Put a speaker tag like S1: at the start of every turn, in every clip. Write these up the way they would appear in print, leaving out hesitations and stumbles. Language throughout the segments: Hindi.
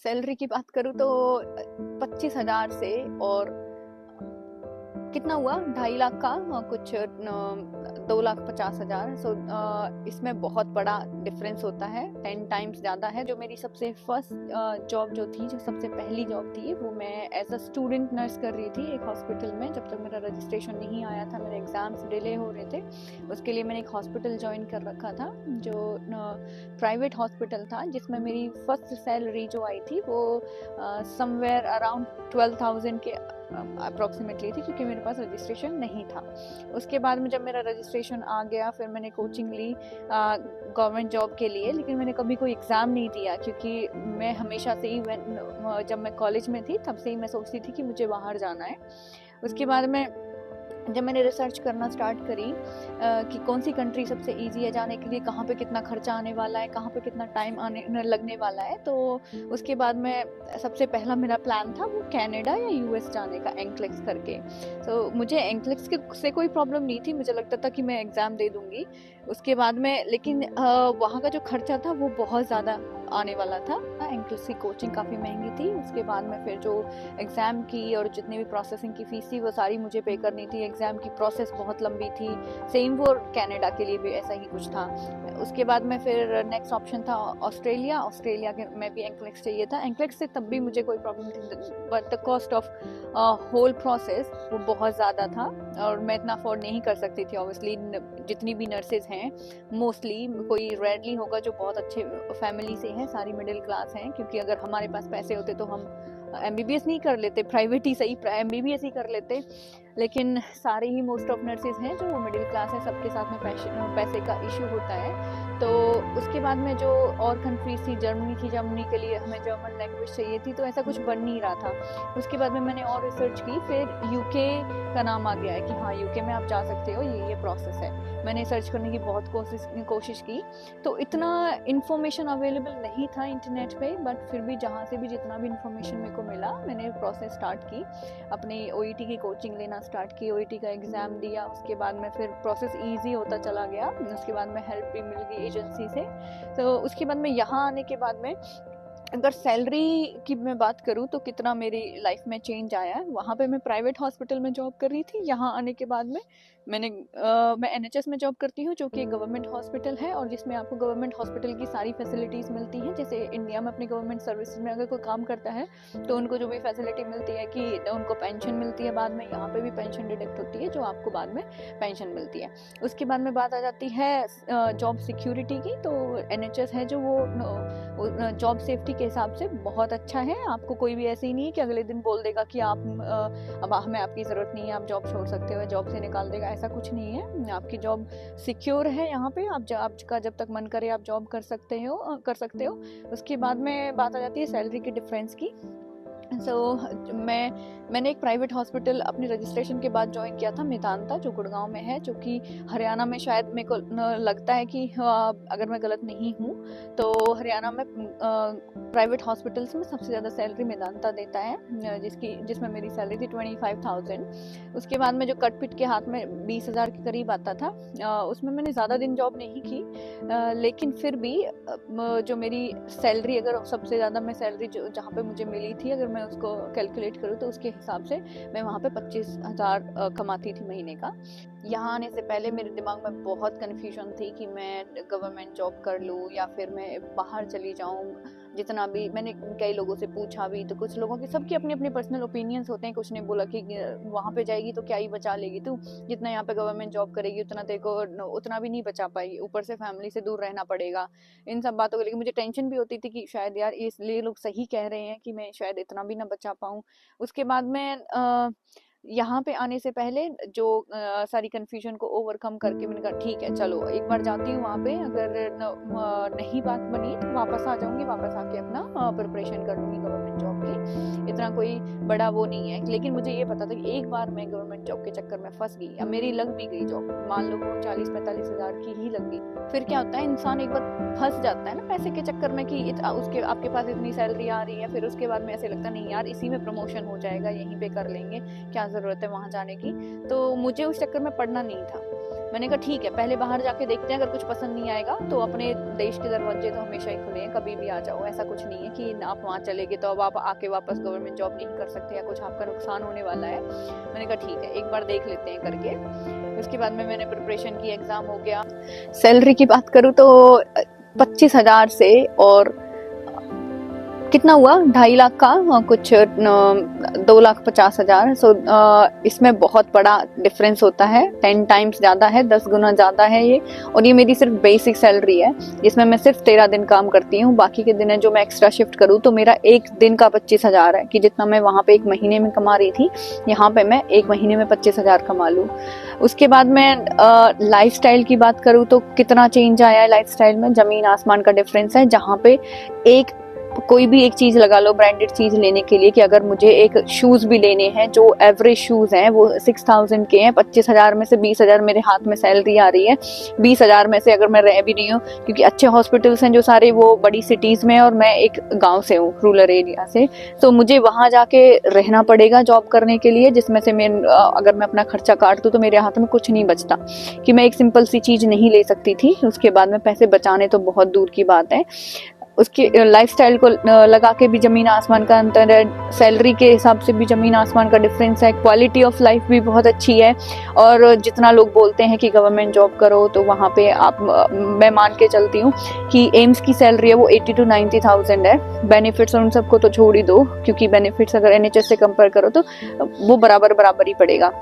S1: सैलरी की बात करूँ तो 25,000 से और कितना हुआ 2.5 लाख का कुछ 2,50,000। सो इसमें बहुत बड़ा डिफरेंस होता है, 10 टाइम्स ज़्यादा है। जो मेरी सबसे फर्स्ट जॉब जो थी, जो सबसे पहली जॉब थी, वो मैं एज अ स्टूडेंट नर्स कर रही थी एक हॉस्पिटल में। जब तक मेरा रजिस्ट्रेशन नहीं आया था, मेरे एग्ज़ाम्स डिले हो रहे थे, उसके लिए मैंने एक हॉस्पिटल ज्वाइन कर रखा था जो प्राइवेट हॉस्पिटल था, जिसमें मेरी फर्स्ट सैलरी जो आई थी वो समवेयर अराउंड 12,000 के अप्रॉक्सीमेटली थी, क्योंकि मेरे पास रजिस्ट्रेशन नहीं था। उसके बाद में जब मेरा रजिस्ट्रेशन आ गया, फिर मैंने कोचिंग ली गवर्नमेंट जॉब के लिए, लेकिन मैंने कभी कोई एग्ज़ाम नहीं दिया, क्योंकि मैं हमेशा से ही जब मैं कॉलेज में थी तब से ही मैं सोचती थी कि मुझे बाहर जाना है। उसके बाद में जब मैंने रिसर्च करना स्टार्ट करी कि कौन सी कंट्री सबसे इजी है जाने के लिए, कहाँ पे कितना खर्चा आने वाला है, कहाँ पे कितना टाइम आने लगने वाला है, तो उसके बाद में सबसे पहला मेरा प्लान था वो कनाडा या यूएस जाने का, एंक्लेक्स करके। तो मुझे एंक्लेक्स से कोई प्रॉब्लम नहीं थी, मुझे लगता था कि मैं एग्ज़ाम दे दूँगी उसके बाद में, लेकिन वहाँ का जो खर्चा था वो बहुत ज़्यादा आने वाला था। एंक्लेक्स की कोचिंग काफ़ी महंगी थी। उसके बाद में फिर जो एग्ज़ाम की और जितनी भी प्रोसेसिंग की फ़ीस थी वो सारी मुझे पे करनी थी। एग्ज़ाम की प्रोसेस बहुत लंबी थी। सेम वो कनाडा के लिए भी ऐसा ही कुछ था। उसके बाद में फिर नेक्स्ट ऑप्शन था ऑस्ट्रेलिया। ऑस्ट्रेलिया के में भी एंक्लेक्स चाहिए था। एंक्लेक्स से तब भी मुझे कोई प्रॉब्लम थी, but the cost of whole process वो बहुत ज़्यादा था और मैं इतना अफोर्ड नहीं कर सकती थी। ऑब्वियसली जितनी भी नर्सेज हैं, मोस्टली, कोई रेयरली होगा जो बहुत अच्छे फैमिली से हैं, सारी मिडिल क्लास हैं, क्योंकि अगर हमारे पास पैसे होते तो हम एमबीबीएस नहीं कर लेते, प्राइवेट ही सही एमबीबीएस ही कर लेते। लेकिन सारे ही मोस्ट ऑफ नर्सेज हैं जो मिडिल क्लास है, सबके साथ में पैसे का इशू होता है। तो उसके बाद में जो और कंट्रीज थी, जर्मनी थी, जर्मनी के लिए हमें जर्मन लैंग्वेज चाहिए थी, तो ऐसा कुछ बन नहीं रहा था। उसके बाद में मैंने और रिसर्च की, फिर यूके का नाम आ गया है कि हाँ यूके में आप जा सकते हो, ये प्रोसेस है। मैंने सर्च करने की बहुत कोशिश की, तो इतना इन्फॉर्मेशन अवेलेबल नहीं था इंटरनेट पे, बट फिर भी जहाँ से भी जितना भी इन्फॉर्मेशन मेरे को मिला, मैंने प्रोसेस स्टार्ट की, अपनी ओईटी की कोचिंग लेना स्टार्ट की, ओईटी का एग्ज़ाम दिया। उसके बाद में फिर प्रोसेस ईजी होता चला गया। उसके बाद में हेल्प भी मिल गई एजेंसी से। तो उसके बाद में यहाँ आने के बाद में अगर सैलरी की मैं बात करूँ तो कितना मेरी लाइफ में चेंज आया है। वहाँ पे मैं प्राइवेट हॉस्पिटल में जॉब कर रही थी, यहाँ आने के बाद में मैं एनएचएस में जॉब करती हूँ, जो कि एक गवर्नमेंट हॉस्पिटल है और जिसमें आपको गवर्नमेंट हॉस्पिटल की सारी फैसिलिटीज़ मिलती हैं। जैसे इंडिया में अपनी गवर्नमेंट सर्विस में अगर कोई काम करता है तो उनको जो भी फैसिलिटी मिलती है कि उनको पेंशन मिलती है, बाद में यहाँ पे भी पेंशन डिडक्ट होती है, जो आपको बाद में पेंशन मिलती है। उसके बाद में बात आ जाती है जॉब सिक्योरिटी की, तो एनएचएस है जो वो जॉब सेफ्टी के हिसाब से बहुत अच्छा है। आपको कोई भी ऐसे ही नहीं है कि अगले दिन बोल देगा कि आप अब हमें आपकी ज़रूरत नहीं है, आप जॉब छोड़ सकते हो, जॉब से निकाल देगा, ऐसा कुछ नहीं है। आपकी जॉब सिक्योर है यहाँ पे, आपका जब तक मन करे आप जॉब कर सकते हो। उसके बाद में बात आ जाती है सैलरी के डिफरेंस की। मैंने एक प्राइवेट हॉस्पिटल अपने रजिस्ट्रेशन के बाद ज्वाइन किया था, मेदांता, जो गुड़गांव में है, जो कि हरियाणा में, शायद मेरे को लगता है कि अगर मैं गलत नहीं हूँ तो हरियाणा में प्राइवेट हॉस्पिटल्स में सबसे ज़्यादा सैलरी मेदांता देता है, जिसमें मेरी सैलरी थी 25,000। उसके बाद में जो कटपिट के हाथ में 20,000 के करीब आता था, उसमें मैंने ज़्यादा दिन जॉब नहीं की, लेकिन फिर भी जो मेरी सैलरी, अगर सबसे ज़्यादा मैं सैलरी जहाँ पे मुझे मिली थी, अगर मैं उसको कैलकुलेट करूँ तो उसके हिसाब से मैं वहाँ पे 25,000 कमाती थी महीने का। यहाँ आने से पहले मेरे दिमाग में बहुत कन्फ्यूजन थी कि मैं गवर्नमेंट जॉब कर लूँ या फिर मैं बाहर चली जाऊँ। जितना भी मैंने कई लोगों से पूछा भी, तो कुछ लोगों की, सबकी अपने अपने पर्सनल ओपिनियंस होते हैं। कुछ ने बोला कि वहाँ पे जाएगी तो क्या ही बचा लेगी तू, जितना यहाँ पे गवर्नमेंट जॉब करेगी उतना तेरे को उतना भी नहीं बचा पाएगी, ऊपर से फैमिली से दूर रहना पड़ेगा। इन सब बातों को लेकर मुझे टेंशन भी होती थी कि शायद यार इसलिए लोग सही कह रहे हैं कि मैं शायद इतना भी ना बचा पाऊँ। उसके बाद में यहाँ पे आने से पहले जो सारी कन्फ्यूजन को ओवरकम करके मैंने कहा ठीक है चलो एक बार जाती हूँ वहाँ पे, अगर नहीं बात बनी तो वापस आ जाऊँगी, वापस आके अपना प्रिपरेशन कर लूँगी गवर्नमेंट जॉब की। इतना कोई बड़ा वो नहीं है, लेकिन मुझे ये पता था कि एक बार मैं गवर्नमेंट जॉब के चक्कर में फंस गई, अब मेरी लग भी गई जॉब, मान लो वो 40-45 हज़ार की ही लग गई। फिर क्या होता है, इंसान एक बार फंस जाता है ना पैसे के चक्कर में कि उसके आपके पास इतनी सैलरी आ रही है, फिर उसके बाद में ऐसे लगता नहीं यार इसी में प्रमोशन हो जाएगा, यहीं पे कर लेंगे, क्या ज़रूरत है वहाँ जाने की। तो मुझे उस चक्कर में पड़ना नहीं था। मैंने कहा ठीक है, पहले बाहर जाके देखते हैं, अगर कुछ पसंद नहीं आएगा तो अपने देश के दरवाजे तो हमेशा ही खुले हैं, कभी भी आ जाओ। ऐसा कुछ नहीं है कि आप वहाँ चले गए तो अब आप आके वापस गवर्नमेंट जॉब नहीं कर सकते या कुछ आपका नुकसान होने वाला है। मैंने कहा ठीक है, एक बार देख लेते हैं करके। उसके बाद में मैंने प्रिपरेशन की, एग्जाम हो गया। सैलरी की बात करूँ तो 25,000 से और कितना हुआ 2.5 लाख का, कुछ 2,50,000। सो इसमें बहुत बड़ा डिफरेंस होता है, 10 टाइम्स ज़्यादा है, 10 गुना ज़्यादा है ये। और ये मेरी सिर्फ बेसिक सैलरी है, जिसमें मैं सिर्फ 13 दिन काम करती हूँ। बाकी के दिन है जो मैं एक्स्ट्रा शिफ्ट करूँ तो मेरा एक दिन का 25,000 है, कि जितना मैं वहाँ पे एक महीने में कमा रही थी, यहाँ पे मैं एक महीने में 25,000 कमा लूँ। उसके बाद मैं लाइफस्टाइल की बात करूँ तो कितना चेंज आया है लाइफस्टाइल में, ज़मीन आसमान का डिफरेंस है। जहाँ पे कोई भी एक चीज लगा लो, ब्रांडेड चीज लेने के लिए, कि अगर मुझे एक शूज भी लेने हैं जो एवरेज शूज हैं वो 6,000 के हैं, 25,000 में से 20,000 मेरे हाथ में सैलरी आ रही है। 20,000 में से अगर मैं रह भी रही हूँ, क्योंकि अच्छे हॉस्पिटल्स हैं जो सारे वो बड़ी सिटीज में, और मैं एक गांव से हूँ, रूरल एरिया से, तो मुझे वहां जाके रहना पड़ेगा जॉब करने के लिए, जिसमें से मैं अगर मैं अपना खर्चा काट दूँ तो मेरे हाथ में कुछ नहीं बचता, कि मैं एक सिंपल सी चीज नहीं ले सकती थी। उसके बाद में पैसे बचाने तो बहुत दूर की बात है। उसके लाइफस्टाइल को लगा के भी जमीन आसमान का अंतर है, सैलरी के हिसाब से भी जमीन आसमान का डिफरेंस है, क्वालिटी ऑफ लाइफ भी बहुत अच्छी है। और जितना लोग बोलते हैं कि गवर्नमेंट जॉब करो तो वहाँ पे आप, मैं मान के चलती हूँ कि एम्स की सैलरी है वो 80 to 90,000 है। बेनिफिट्स उन सबको तो छोड़ ही दो, क्योंकि बेनिफिट्स अगर NHS से कंपेयर करो तो वो बराबर ही पड़ेगा।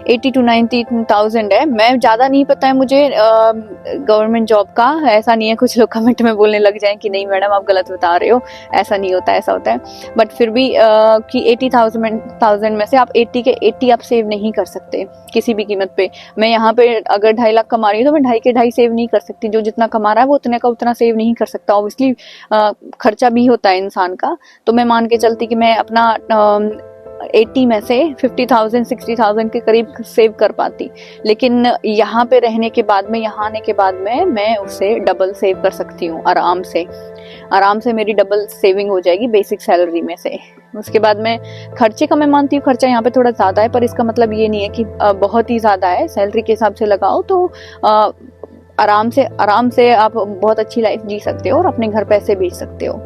S1: 80 to 90,000 है। मैं ज़्यादा नहीं पता है मुझे गवर्नमेंट जॉब का, ऐसा नहीं है कुछ लोग कमेंट में बोलने लग जाएं कि नहीं मैडम आप गलत बता रहे हो, ऐसा नहीं होता, ऐसा होता है। बट फिर भी कि 80,000 में से आप 80 के 80 आप सेव नहीं कर सकते किसी भी कीमत पे। मैं यहाँ पे अगर 2.5 लाख कमा रही हूँ तो मैं 2.5 के 2.5 सेव नहीं कर सकती, जो जितना कमा रहा है वो उतने का उतना सेव नहीं कर सकता। ऑब्वियसली खर्चा भी होता है इंसान का, तो मैं मान के चलती कि मैं अपना 80 में से 50,000 60,000 के करीब सेव कर पाती। लेकिन यहाँ पे रहने के बाद में, यहाँ आने के बाद में मैं उससे डबल सेव कर सकती हूँ आराम से मेरी डबल सेविंग हो जाएगी बेसिक सैलरी में से। उसके बाद में खर्चे का मैं मानती हूँ खर्चा यहाँ पे थोड़ा ज़्यादा है, पर इसका मतलब ये नहीं है कि बहुत ही ज़्यादा है। सैलरी के हिसाब से लगाओ तो आराम से आप बहुत अच्छी लाइफ जी सकते हो और अपने घर पैसे भेज सकते हो।